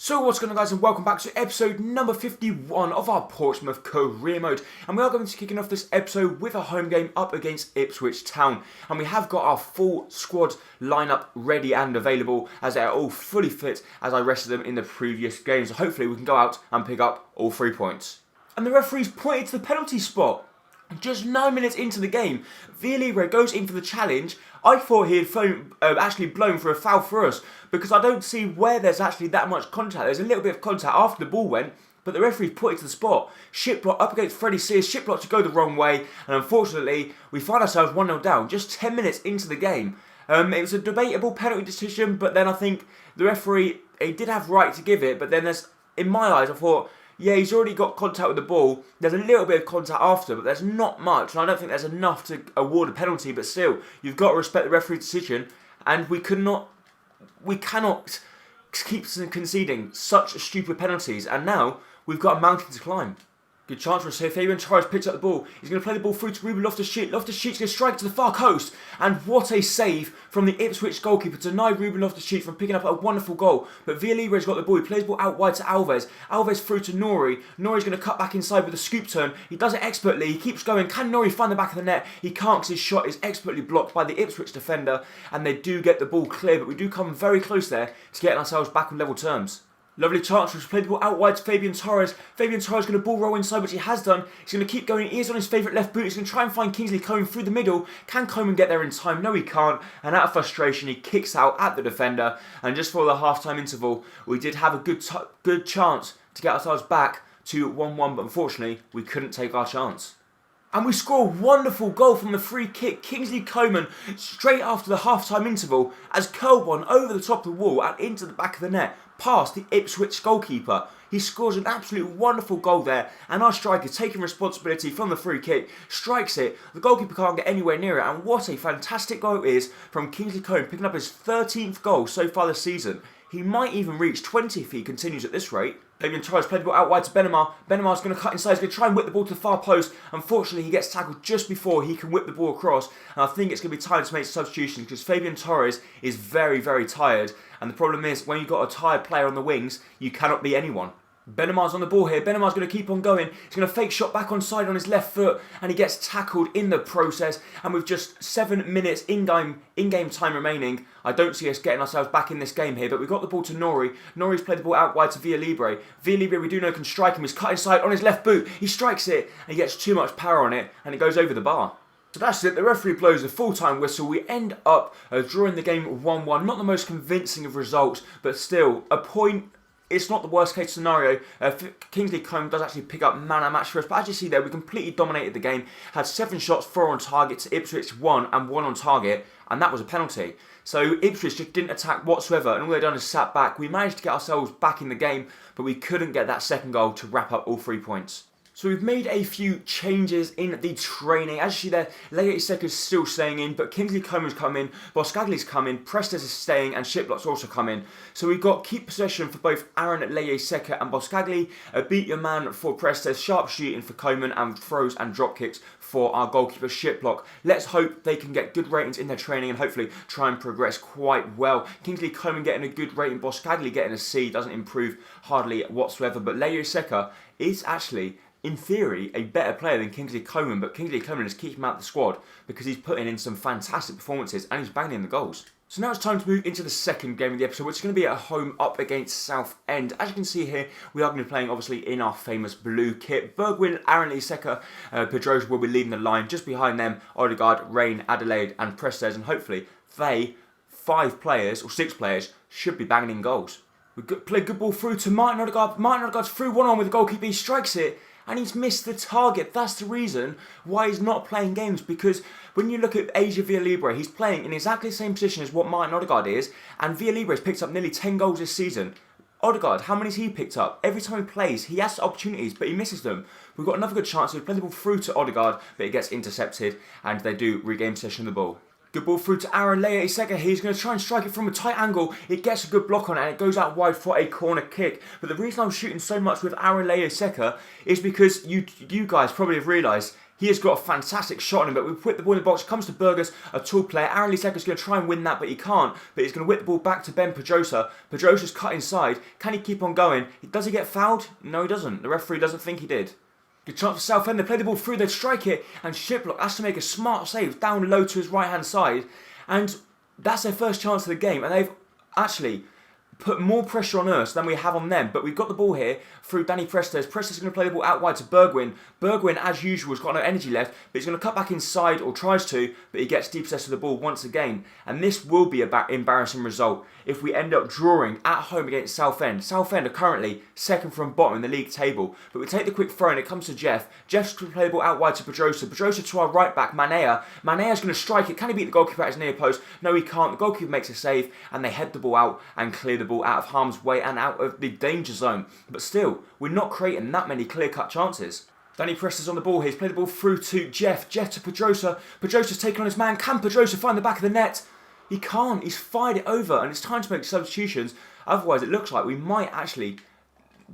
So what's going on, guys, and welcome back to episode number 51 of our Portsmouth career mode, and we are going to be kicking off this episode with a home game up against Ipswich Town, and we have got our full squad lineup ready and available as they are all fully fit as I rested them in the previous game, so hopefully we can go out and pick up all 3 points. And the referee's pointed to the penalty spot. Just 9 minutes into the game, Villalibre goes in for the challenge. I thought he had actually blown for a foul for us because I don't see where there's actually that much contact. There's a little bit of contact after the ball went, but the referee put it to the spot. Shiplock up against Freddie Sears. Shiplock to go the wrong way, and unfortunately, we find ourselves 1-0 down just 10 minutes into the game. It was a debatable penalty decision, but then I think the referee, he did have right to give it, but then in my eyes, I thought, yeah, he's already got contact with the ball. There's a little bit of contact after, but there's not much. And I don't think there's enough to award a penalty. But still, you've got to respect the referee's decision. And we cannot keep conceding such stupid penalties. And now we've got a mountain to climb. Good chance for us here. Fabian Torres picks up the ball. He's going to play the ball through to Ruben Loftus-Cheek. Loftus-Cheek's going to strike to the far coast. And what a save from the Ipswich goalkeeper to deny Ruben Loftus-Cheek from picking up a wonderful goal. But Villalibre has got the ball. He plays the ball out wide to Alves. Alves through to Nori. Nori's going to cut back inside with a scoop turn. He does it expertly. He keeps going. Can Nori find the back of the net? He can't because his shot is expertly blocked by the Ipswich defender. And they do get the ball clear. But we do come very close there to getting ourselves back on level terms. Lovely chance. We've played the ball out wide to Fabian Torres. Fabian Torres going to ball roll inside, which he has done. He's going to keep going. He is on his favourite left boot. He's going to try and find Kingsley Coman through the middle. Can Coman get there in time? No, he can't. And out of frustration, he kicks out at the defender. And just for the half-time interval, we did have a good chance to get ourselves back to 1-1. But unfortunately, we couldn't take our chance. And we score a wonderful goal from the free kick. Kingsley Coman straight after the half-time interval as curled one over the top of the wall and into the back of the net past the Ipswich goalkeeper. He scores an absolute wonderful goal there, and our striker, taking responsibility from the free kick, strikes it. The goalkeeper can't get anywhere near it, and what a fantastic goal it is from Kingsley Coman, picking up his 13th goal so far this season. He might even reach 20 if he continues at this rate. Fabian Torres played the ball out wide to Benamar. Benamar's going to cut inside. He's going to try and whip the ball to the far post. Unfortunately, he gets tackled just before he can whip the ball across. And I think it's going to be time to make substitutions because Fabian Torres is very, very tired. And the problem is, when you've got a tired player on the wings, you cannot be anyone. Benamar's on the ball here. Benamar's going to keep on going. He's going to fake shot back on side on his left foot, and he gets tackled in the process. And with just 7 minutes in-game time remaining, I don't see us getting ourselves back in this game here. But we've got the ball to Nori. Nori's played the ball out wide to Villalibre. Villalibre, we do know, can strike him. He's cut inside on his left boot. He strikes it, and he gets too much power on it, and it goes over the bar. So that's it, the referee blows a full-time whistle. We end up drawing the game 1-1. Not the most convincing of results, but still, a point. It's not the worst case scenario. Kingsley Coman does actually pick up man of match for us, but as you see there, we completely dominated the game. Had 7 shots, 4 on target to Ipswich 1 and 1 on target, and that was a penalty. So Ipswich just didn't attack whatsoever, and all they've done is sat back. We managed to get ourselves back in the game, but we couldn't get that second goal to wrap up all 3 points. So we've made a few changes in the training. As you see there, Leye Iseka's still staying in, but Kingsley Coman's come in, Boscagli's come in, Prestes is staying, and Shiplock's also come in. So we've got keep possession for both Aaron Leye Iseka and Boscagli, beat your man for Prestes, sharp shooting for Coman, and throws and drop kicks for our goalkeeper Shiplock. Let's hope they can get good ratings in their training and hopefully try and progress quite well. Kingsley Coman getting a good rating, Boscagli getting a C, doesn't improve hardly whatsoever, but Leye Iseka is actually, in theory, a better player than Kingsley Coman, but Kingsley Coman is keeping him out of the squad because he's putting in some fantastic performances and he's banging in the goals. So now it's time to move into the second game of the episode, which is going to be at home up against Southend. As you can see here, we are going to be playing, obviously, in our famous blue kit. Bergwijn, Aaron Iseka, Pedrosa will be leading the line. Just behind them, Odegaard, Rain, Adelaide and Prestes, and hopefully they, 5 players, or 6 players, should be banging in goals. We play good ball through to Martin Odegaard. Martin Odegaard's through one on with the goalkeeper. He strikes it, and he's missed the target. That's the reason why he's not playing games, because when you look at Asia Villalibre, he's playing in exactly the same position as what Martin Odegaard is, and Villalibre has picked up nearly 10 goals this season. Odegaard, how many has he picked up? Every time he plays, he has opportunities, but he misses them. We've got another good chance. We've played the ball through to Odegaard, but it gets intercepted, and they do regain possession of the ball. Good ball through to Aaron Leye Iseka. He's going to try and strike it from a tight angle. It gets a good block on it and it goes out wide for a corner kick. But the reason I'm shooting so much with Aaron Leye Iseka is because you guys probably have realised He has got a fantastic shot on him, but we put the ball in the box. It comes to Burgers, a tall player. Aaron Lee-Secker's going to try and win that, but he can't. But he's going to whip the ball back to Ben Pedrosa. Pedrosa's cut inside. Can he keep on going? Does he get fouled? No, he doesn't. The referee doesn't think he did. Good chance for Southend. They play the ball through, they strike it, and Shiplock has to make a smart save down low to his right-hand side. And that's their first chance of the game, and they've actually put more pressure on us than we have on them. But we've got the ball here through Danny Prestes. Prestes is going to play the ball out wide to Bergwijn. Bergwijn, as usual, has got no energy left, but he's going to cut back inside, or tries to, but he gets deep possession of the ball once again. And this will be an embarrassing result if we end up drawing at home against Southend. Southend are currently second from bottom in the league table, but we take the quick throw and it comes to Jeff. Jeff's going to play the ball out wide to Pedrosa. Pedrosa to our right back, Manea. Manea's going to strike it. Can he beat the goalkeeper at his near post? No, he can't. The goalkeeper makes a save, and they head the ball out and clear the ball out of harm's way and out of the danger zone. But still, we're not creating that many clear-cut chances. Danny Prestes on the ball here. He's played the ball through to Jeff. Jeff to Pedrosa. Pedrosa's taken on his man. Can Pedrosa find the back of the net? He can't. He's fired it over, and it's time to make substitutions. Otherwise, it looks like we might actually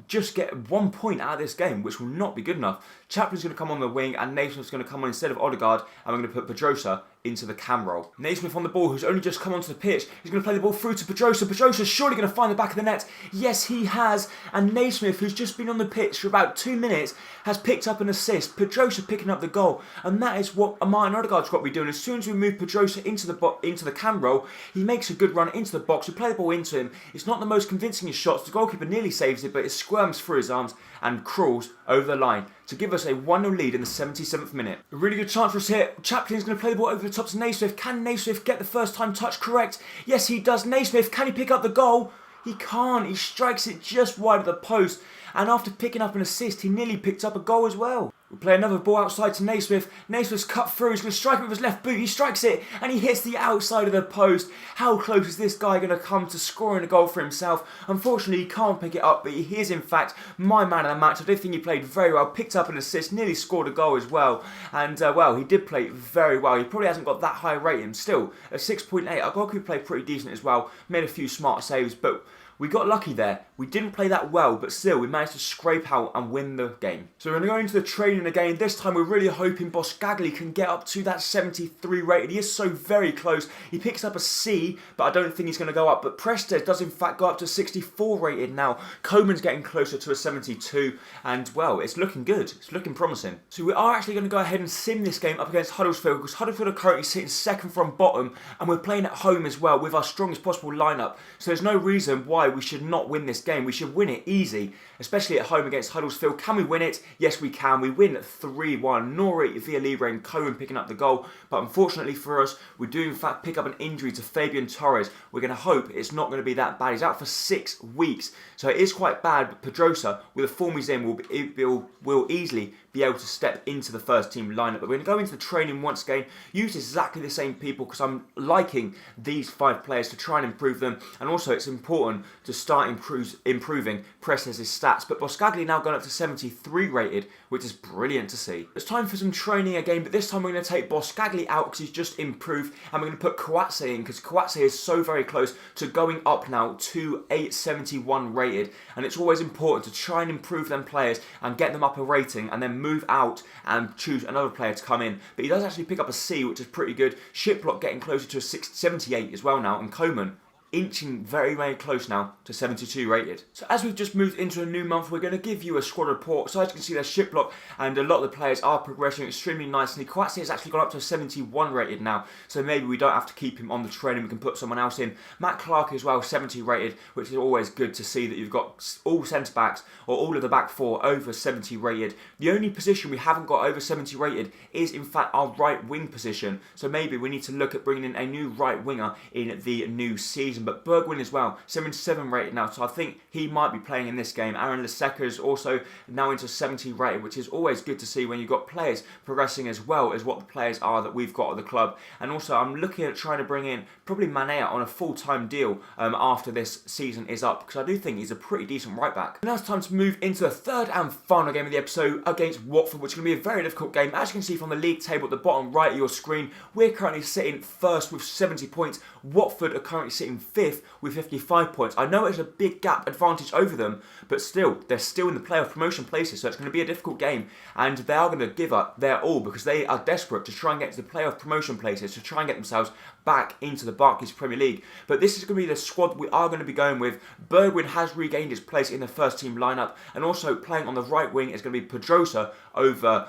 just get 1 point out of this game, which will not be good enough. Chaplin's going to come on the wing, and Naismith's going to come on instead of Odegaard, and we're going to put Pedrosa into the cam role. Naismith on the ball, who's only just come onto the pitch. He's going to play the ball through to Pedrosa. Pedrosa's surely going to find the back of the net. Yes, he has. And Naismith, who's just been on the pitch for about 2 minutes, has picked up an assist. Pedrosa picking up the goal. And that is what Martin Odegaard's got to be doing. As soon as we move Pedrosa into the cam role, he makes a good run into the box. We play the ball into him. It's not the most convincing of shots. The goalkeeper nearly saves it, but it squirms through his arms and crawls over the line to give us a 1-0 lead in the 77th minute. A really good chance for us here. Chaplin's going to play the ball over the top to Naismith. Can Naismith get the first time touch correct? Yes, he does. Naismith, can he pick up the goal? He can't. He strikes it just wide of the post. And after picking up an assist, he nearly picked up a goal as well. We play another ball outside to Naismith. Naismith's cut through. He's going to strike it with his left boot. He strikes it and he hits the outside of the post. How close is this guy going to come to scoring a goal for himself? Unfortunately, he can't pick it up, but he is in fact my man of the match. I do think he played very well. Picked up an assist, nearly scored a goal as well. And well, he did play very well. He probably hasn't got that high rating. Still, a 6.8. Our goalkeeper played pretty decent as well. Made a few smart saves, but we got lucky there. We didn't play that well, but still, we managed to scrape out and win the game. So we're going to go into the training again. This time, we're really hoping Boscagli can get up to that 73 rated. He is so very close. He picks up a C, but I don't think he's going to go up. But Prestes does, in fact, go up to 64 rated now. Coman's getting closer to a 72, and, well, it's looking good. It's looking promising. So we are actually going to go ahead and sim this game up against Huddersfield, because Huddersfield are currently sitting second from bottom, and we're playing at home as well with our strongest possible lineup. So there's no reason why we should not win this game. We should win it easy, especially at home against Huddersfield. Can we win it? Yes, we can. We win 3-1. Nori, Villalibre and Cohen picking up the goal, but unfortunately for us, we do in fact pick up an injury to Fabian Torres. We're going to hope it's not going to be that bad. He's out for 6 weeks, so it is quite bad, but Pedrosa, with the form he's in, will easily be able to step into the first team lineup. But we're going to go into the training once again, use exactly the same people, because I'm liking these 5 players to try and improve them, and also it's important to start improving Prestes' stats. But Boscagli now gone up to 73 rated, which is brilliant to see. It's time for some training again, but this time we're going to take Boscagli out because he's just improved, and we're going to put Kouatse in because Kouatse is so very close to going up now to 871 rated, and it's always important to try and improve them players and get them up a rating and then move out and choose another player to come in. But he does actually pick up a C, which is pretty good. Shiplock getting closer to a 78 as well now, and Coman inching very, very close now to 72 rated. So as we've just moved into a new month, we're going to give you a squad report. So as you can see, there's Shiplock, and a lot of the players are progressing extremely nicely. Kouatse has actually gone up to 71 rated now, so maybe we don't have to keep him on the training. We can put someone else in. Matt Clark as well, 70 rated, which is always good to see that you've got all centre-backs, or all of the back 4 over 70 rated. The only position we haven't got over 70 rated is, in fact, our right wing position. So maybe we need to look at bringing in a new right winger in the new season. But Bergwijn as well, 77 rated now, so I think he might be playing in this game. Aaron Lee-Secker is also now into 70 rated, which is always good to see when you've got players progressing as well as what the players are that we've got at the club. And also I'm looking at trying to bring in probably Manea on a full-time deal after this season is up, because I do think he's a pretty decent right back. Now it's time to move into the third and final game of the episode against Watford, which is going to be a very difficult game. As you can see from the league table at the bottom right of your screen, we're currently sitting first with 70 points. Watford are currently sitting 5th with 55 points. I know it's a big gap advantage over them, but still, they're still in the playoff promotion places, so it's going to be a difficult game, and they are going to give up their all because they are desperate to try and get to the playoff promotion places, to try and get themselves back into the Barclays Premier League. But this is going to be the squad we are going to be going with. Bergwijn has regained his place in the first team lineup, and also playing on the right wing is going to be Pedrosa over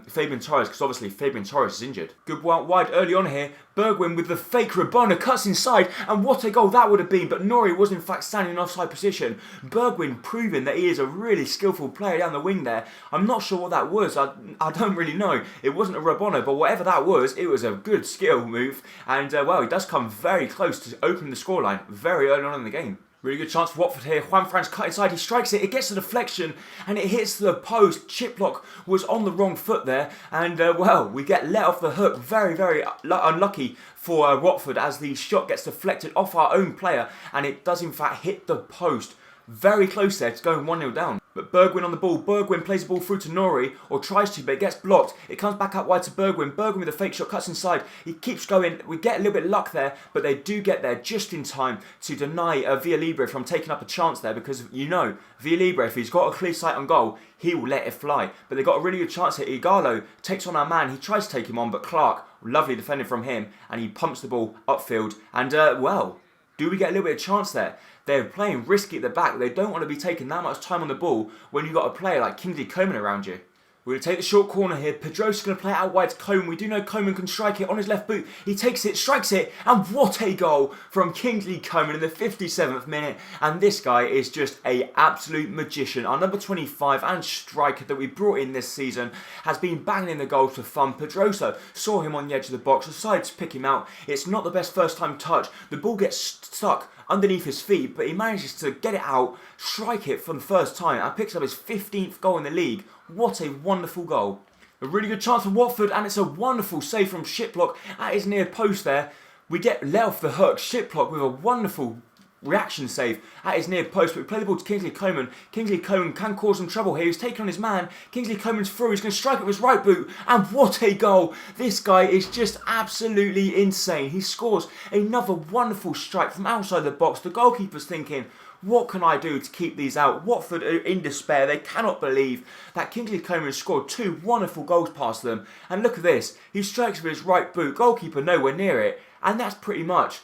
Fabian Torres, because obviously Fabian Torres is injured. Good wide early on here. Bergwijn with the fake Rabona cuts inside, and what a goal that would have been, but Nori was in fact standing in offside position. Bergwijn proving that he is a really skillful player down the wing there. I'm not sure what that was, I don't really know. It wasn't a Rabona, but whatever that was, it was a good skill move, and well, he does come very close to opening the scoreline very early on in the game. Really good chance for Watford here. Juan Fran's cut inside, he strikes it, it gets a deflection, and it hits the post. Chiplock was on the wrong foot there, and well, we get let off the hook. Very, very unlucky for Watford as the shot gets deflected off our own player, and it does in fact hit the post. Very close there to going 1-0 down. But Bergwijn on the ball. Bergwijn plays the ball through to Nori, or tries to, but it gets blocked. It comes back out wide to Bergwijn. Bergwijn with a fake shot, cuts inside. He keeps going. We get a little bit of luck there, but they do get there just in time to deny Villalibre from taking up a chance there, because you know, Villalibre, if he's got a clear sight on goal, he will let it fly. But they got a really good chance here. Igalo takes on our man. He tries to take him on, but Clark, lovely defending from him, and he pumps the ball upfield. And well, do we get a little bit of chance there? They're playing risky at the back. They don't want to be taking that much time on the ball when you've got a player like Kingsley Coman around you. We're going to take the short corner here. Pedrosa's going to play it out wide to Coman. We do know Coman can strike it on his left boot. He takes it, strikes it, and what a goal from Kingsley Coman in the 57th minute. And this guy is just an absolute magician. Our number 25 and striker that we brought in this season has been banging in the goals for fun. Pedrosa saw him on the edge of the box, decided to pick him out. It's not the best first time touch. The ball gets stuck underneath his feet, but he manages to get it out, strike it for the first time, and picks up his 15th goal in the league. What a wonderful goal. A really good chance for Watford, and it's a wonderful save from Shiplock at his near post there. We get let off the hook. Shiplock with a wonderful reaction save at his near post, but we play the ball to Kingsley Coman. Kingsley Coman can cause some trouble here. He's taking on his man. Kingsley Coman's through. He's going to strike it with his right boot, and what a goal. This guy is just absolutely insane. He scores another wonderful strike from outside the box. The goalkeeper's thinking, what can I do to keep these out? Watford are in despair. They cannot believe that Kingsley Coman has scored two wonderful goals past them. And look at this. He strikes with his right boot. Goalkeeper nowhere near it. And that's pretty much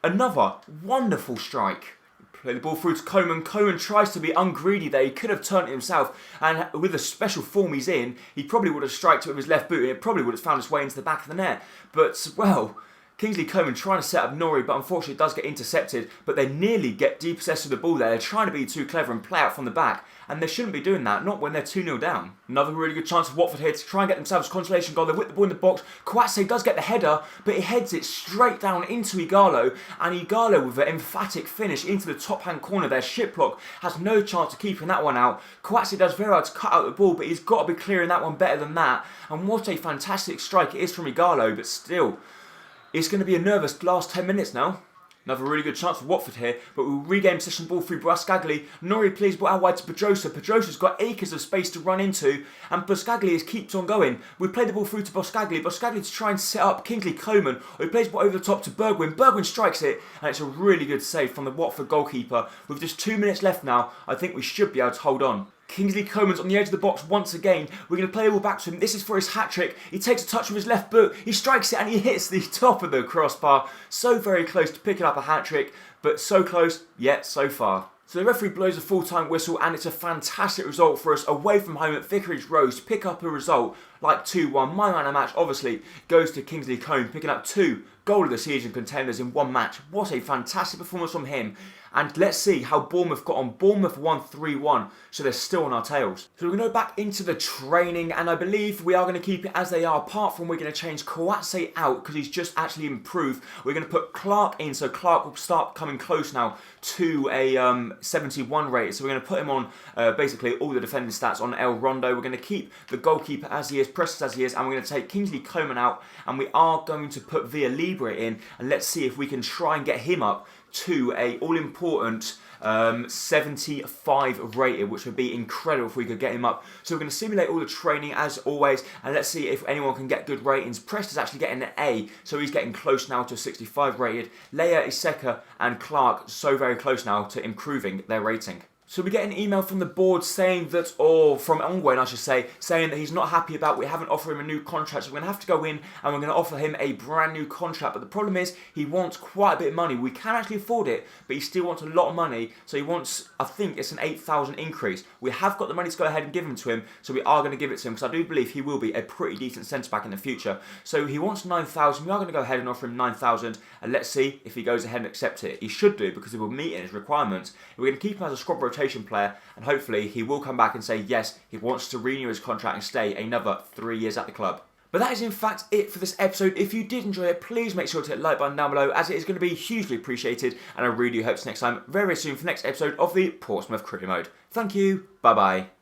another wonderful strike. Play the ball through to Coman. Coman tries to be ungreedy there. He could have turned it himself. And with the special form he's in, he probably would have striked it with his left boot. And it probably would have found its way into the back of the net. But, well, Kingsley Coman trying to set up Nori, but unfortunately it does get intercepted. But they nearly get depossessed of the ball there. They're trying to be too clever and play out from the back. And they shouldn't be doing that, not when they're 2-0 down. Another really good chance for Watford here to try and get themselves a consolation goal. They whip the ball in the box. Kouatse does get the header, but he heads it straight down into Igalo. And Igalo with an emphatic finish into the top-hand corner there. Shiplock has no chance of keeping that one out. Kouatse does very hard to cut out the ball, but he's got to be clearing that one better than that. And what a fantastic strike it is from Igalo, but still, it's going to be a nervous last 10 minutes now. Another really good chance for Watford here, but we'll regain possession ball through Brascagli. Nori plays ball out wide to Pedrosa. Pedrosa's got acres of space to run into, and Brascagli keeps on going. We play the ball through to Brascagli. Brascagli to try and set up Kingsley Coman, or he plays ball over the top to Bergwijn. Bergwijn strikes it, and it's a really good save from the Watford goalkeeper. With just 2 minutes left now, I think we should be able to hold on. Kingsley Coman's on the edge of the box once again. We're going to play the ball back to him. This is for his hat-trick. He takes a touch with his left boot. He strikes it and he hits the top of the crossbar. So very close to picking up a hat-trick, but so close, yet so far. So the referee blows a full-time whistle, and it's a fantastic result for us away from home at Vicarage Road to pick up a result like 2-1. My man of the match obviously goes to Kingsley Coman, picking up 2 goal of the season contenders in one match. What a fantastic performance from him. And let's see how Bournemouth got on. Bournemouth won 3-1, so they're still on our tails. So we're going to go back into the training, and I believe we are going to keep it as they are, apart from we're going to change Kouatse out because he's just actually improved. We're going to put Clark in, so Clark will start coming close now to a 71 rate. So we're going to put him on basically all the defending stats on El Rondo. We're going to keep the goalkeeper as he is, Preston as he is, and we're going to take Kingsley Coman out, and we are going to put Villalibre in, and let's see if we can try and get him up to a all-important 75 rated, which would be incredible if we could get him up. So we're going to simulate all the training as always, and let's see if anyone can get good ratings. Preston's actually getting an A, so he's getting close now to a 65 rated. Leia, Iseka and Clark so very close now to improving their rating. So we get an email from the board saying that, or from Ongwen I should say, saying that he's not happy about we haven't offered him a new contract, so we're going to have to go in and we're going to offer him a brand new contract. But the problem is he wants quite a bit of money. We can actually afford it, but he still wants a lot of money. So he wants, I think it's an 8,000 increase. We have got the money to go ahead and give him to him, so we are going to give it to him because I do believe he will be a pretty decent centre-back in the future. So he wants 9,000. We are going to go ahead and offer him 9,000 and let's see if he goes ahead and accepts it. He should do because he will meet in his requirements. We're going to keep him as a squad rotation player, and hopefully he will come back and say yes, he wants to renew his contract and stay another 3 years at the club. But that is in fact it for this episode. If you did enjoy it, please make sure to hit the like button down below, as it is going to be hugely appreciated, and I really hope to see you next time very soon for the next episode of the Portsmouth Career Mode. Thank you, bye bye.